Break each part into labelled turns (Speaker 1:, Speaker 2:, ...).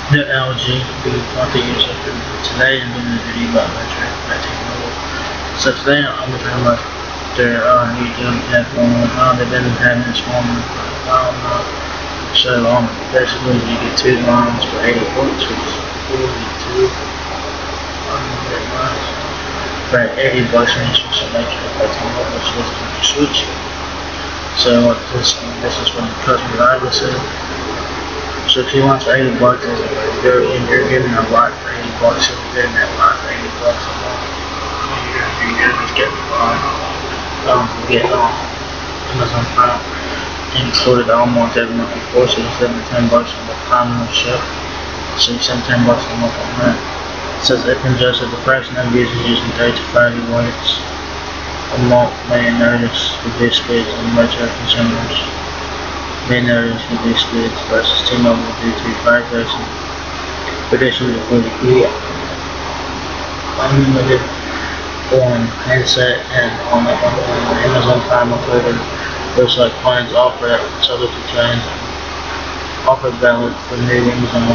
Speaker 1: The LG B20 user today and doing a video about electric T-Mobile. So today I'm talking about their new deal headphone. They've been having this one for a while now. So basically you get two lines for 80 bucks, which is 42. Very nice. For 80 bucks and it's just electric T-Mobile switch. So this is from the customer obviously. So if you want for 80 bucks, you're getting a lot for 80 bucks. If you're getting that lot for 80 bucks a month, you're just getting a lot. You get Amazon Prime included almost every month before, so you're saving 10 bucks on the Prime membership. So you save 10 bucks a month on that. It says it congests the depression of users using 30 to 5 gigabytes a month may notice reduced speeds on metro consumers. May notice reduced speeds versus T-Mobile due to prioritization. Additionally, for the unlimited on handset and on Amazon Prime included, which like plans offer subject to change, offer valid for new Amazon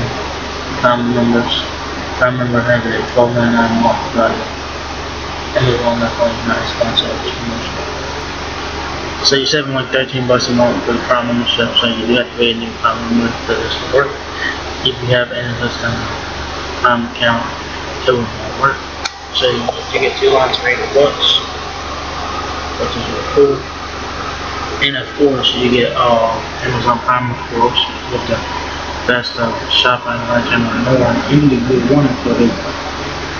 Speaker 1: Prime members. Prime member has a $12.99 month value. Amazon definitely not sponsored this promotion. So you're saving like 13 bucks a month for the Prime membership, so you do have to be a new Prime member for this to work. If you have an existing Prime account, it will not work. So you get two lines for 80 bucks, which is really cool. And of course, you get Amazon Prime, of course, with the best of shopping right and more. And you get one included,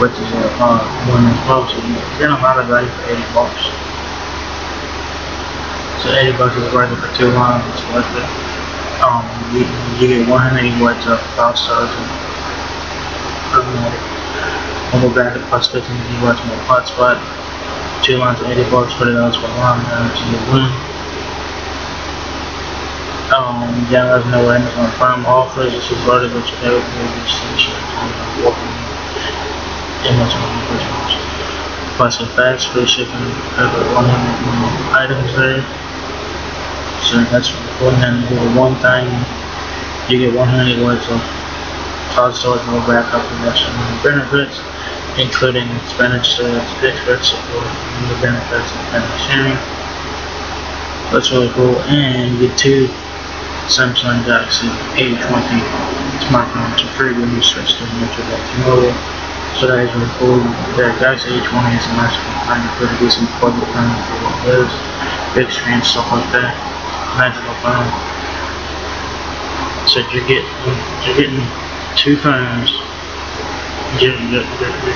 Speaker 1: which is one as well. So you get a lot of value for 80 bucks. So 80 bucks is worth it for two lines, it's worth it. You get 180 watts of fast charging. Mobile battery plus 15 watts more hotspot. Two lines for 80 bucks, $40 for line, and you get one. Yeah, I know what Amazon Prime offers. This is already what you pay with the station. Amazon Christmas. Plus a fast free shipping over 100 items there. So that's one hand do the one thing. You get 100 watts of fast storage, no backup production benefits, including Spanish expert support and the benefits of family sharing. That's really cool. And you get two Samsung Galaxy A20 smartphones for free when you switch to T-Mobile. So that is really cool. The Galaxy A20 is a nice phone. You put a decent plug phone for what it is, big screen, stuff like that. Magical phone. So you're getting two phones. You're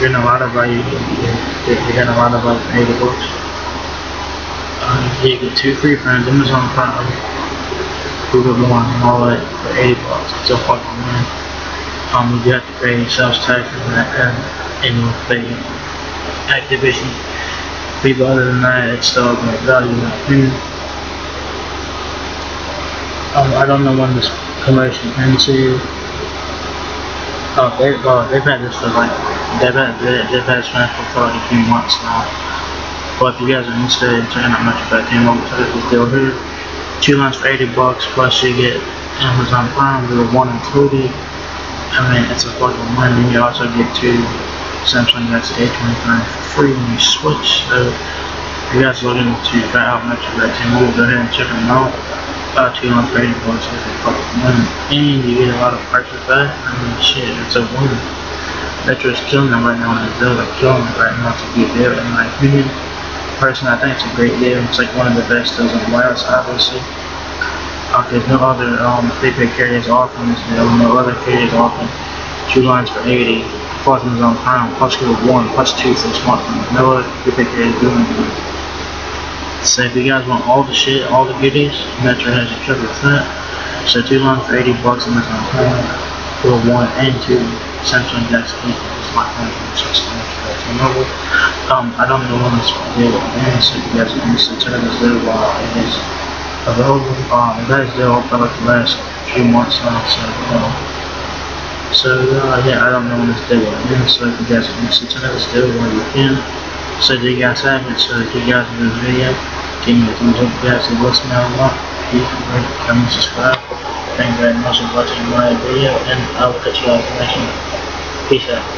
Speaker 1: getting a lot of value. You're getting a lot of value for 80 bucks. You get two free phones, Amazon Prime, Google One, and all that for 80 bucks. It's a fucking win. You do have to pay sales tax and that, and you'll pay activation fee. But other than that, it's still a great value in my opinion. I don't know when this promotion ends here. They've had this for like, they've had this for like a few months now. But if you guys are interested in checking out much about T-Mobile, check this deal here. Two lines for 80 bucks, plus you get Amazon Prime with one included. I mean, it's a fucking win. And you also get two Samsung Galaxy A20 phones for free when you switch. So if you guys are looking to try out much about T-Mobile, go ahead and check them out. Two lines for 80 bucks is a fucking win. And you get a lot of perks with that. I mean, shit, it's a win. Metro's killing them right now on the deal. They're killing it right now. It's a good deal in my opinion. Personally, I think it's a great deal. It's like one of the best deals in the wireless, obviously. There's no other prepaid carriers offering this deal. No other carriers offering two lines for 80, plus Amazon Prime, plus Google One, plus two for the smartphone. No other prepaid carriers doing it. So if you guys want all the shit, all the goodies, Metro has you covered with that. So two lines for 80 bucks Amazon Prime, Google One, and two Samsung Galaxy smartphones from T-Mobile. I don't know when this deal will end, so if you guys are interested, check out this deal while it is available. That is deal for like the last few months now, yeah, I don't know when this deal will end, so if you guys are interested, check out this deal while you can. So do you guys have it? So if you guys enjoyed the video, give me a thumbs up if you guys are listening or not. Please rate, comment, subscribe. Thank you very much for watching my video, and I will catch you guys in the next one. Peace out.